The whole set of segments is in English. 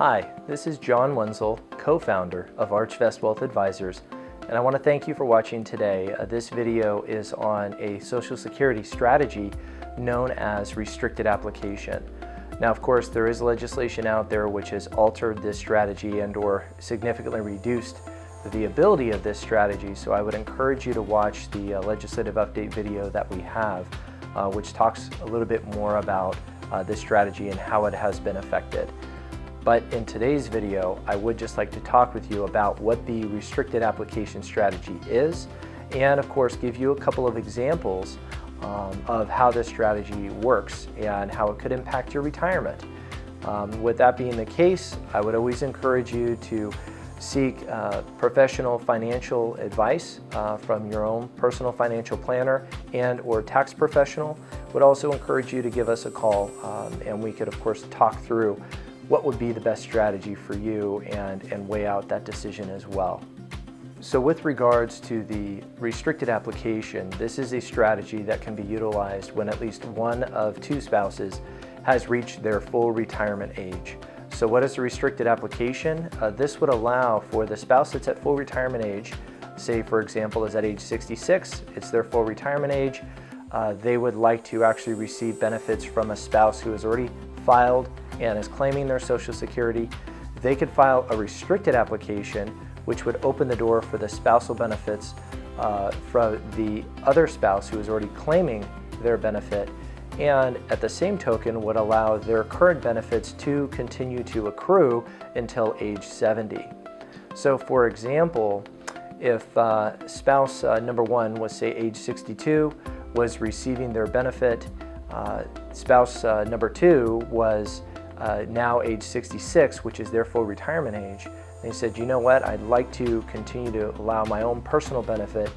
Hi, this is John Wenzel, co-founder of Archvest Wealth Advisors, and I want to thank you for watching today. This video is on a Social Security strategy known as restricted application. Now, of course, there is legislation out there which has altered this strategy and or significantly reduced the ability of this strategy, so I would encourage you to watch the legislative update video that we have, which talks a little bit more about this strategy and how it has been affected. But in today's video, I would just like to talk with you about what the restricted application strategy is, and of course give you a couple of examples of how this strategy works and how it could impact your retirement. With that being the case, I would always encourage you to seek professional financial advice from your own personal financial planner and or tax professional. Would also encourage you to give us a call and we could of course talk through what would be the best strategy for you and weigh out that decision as well. So with regards to the restricted application, this is a strategy that can be utilized when at least one of two spouses has reached their full retirement age. So what is the restricted application? This would allow for the spouse that's at full retirement age, say for example is at age 66, it's their full retirement age, they would like to actually receive benefits from a spouse who has already filed and is claiming their Social Security. They could file a restricted application which would open the door for the spousal benefits from the other spouse who is already claiming their benefit, and at the same token would allow their current benefits to continue to accrue until age 70. So for example, if spouse number one was say age 62, was receiving their benefit, spouse number two was now age 66, which is their full retirement age. They said, you know what, I'd like to continue to allow my own personal benefit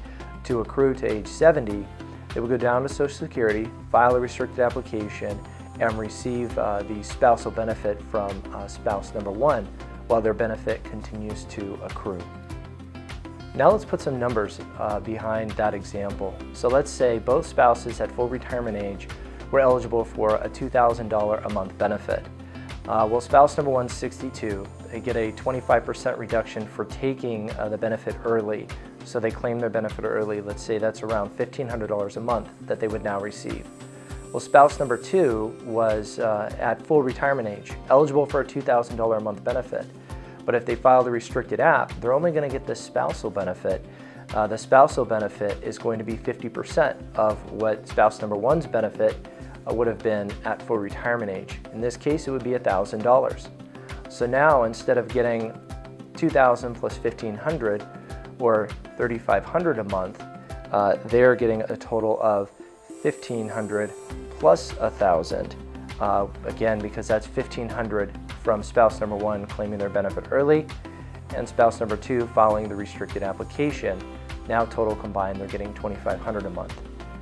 to accrue to age 70. They would go down to Social Security, file a restricted application, and receive the spousal benefit from spouse number one while their benefit continues to accrue. Now let's put some numbers behind that example. So let's say both spouses at full retirement age were eligible for a $2,000 a month benefit. Well, spouse number one's 62. They get a 25% reduction for taking the benefit early. So they claim their benefit early. Let's say that's around $1,500 a month that they would now receive. Well, spouse number two was at full retirement age, eligible for a $2,000 a month benefit. But if they file the restricted app, they're only going to get the spousal benefit. The spousal benefit is going to be 50% of what spouse number one's benefit would have been at full retirement age. In this case, it would be $1,000. So now instead of getting $2,000 plus $1,500 or $3,500 a month, they're getting a total of $1,500 plus $1,000. Again, because that's $1,500 from spouse number one claiming their benefit early and spouse number two following the restricted application. Now total combined, they're getting $2,500 a month.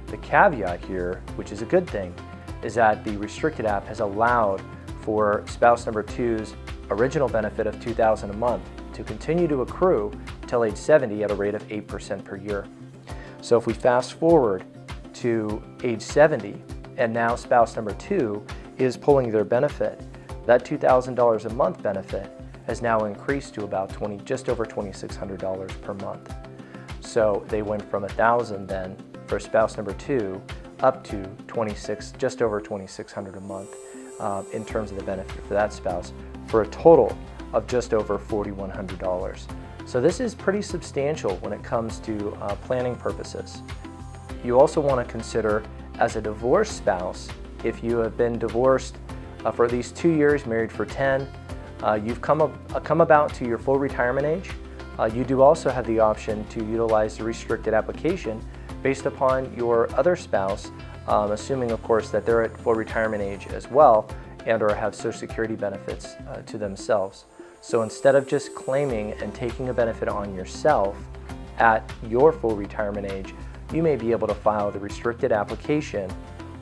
The caveat here, which is a good thing, is that the restricted app has allowed for spouse number two's original benefit of $2,000 a month to continue to accrue till age 70 at a rate of 8% per year. So if we fast forward to age 70 and now spouse number two is pulling their benefit, that $2,000 a month benefit has now increased to about just over $2,600 per month. So they went from $1,000 then for spouse number two up to just over $2,600 a month in terms of the benefit for that spouse, for a total of just over $4,100. So this is pretty substantial when it comes to planning purposes. You also want to consider as a divorced spouse, if you have been divorced for at least 2 years, married for 10, you've come about to your full retirement age, you do also have the option to utilize the restricted application based upon your other spouse, assuming of course that they're at full retirement age as well and or have Social Security benefits to themselves. So instead of just claiming and taking a benefit on yourself at your full retirement age, you may be able to file the restricted application,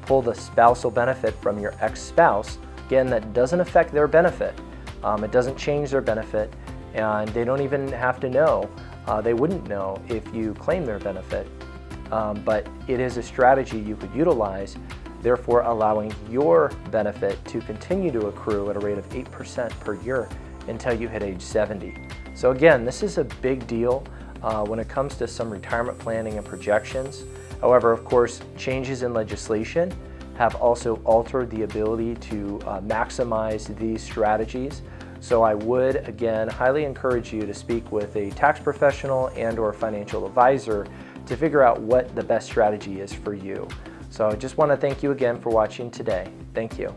pull the spousal benefit from your ex-spouse. Again, that doesn't affect their benefit. It doesn't change their benefit, and they don't even have to know. They wouldn't know if you claim their benefit. But it is a strategy you could utilize, therefore allowing your benefit to continue to accrue at a rate of 8% per year until you hit age 70. So again, this is a big deal when it comes to some retirement planning and projections. However, of course, changes in legislation have also altered the ability to maximize these strategies. So I would, again, highly encourage you to speak with a tax professional and/or financial advisor to figure out what the best strategy is for you. So I just want to thank you again for watching today. Thank you.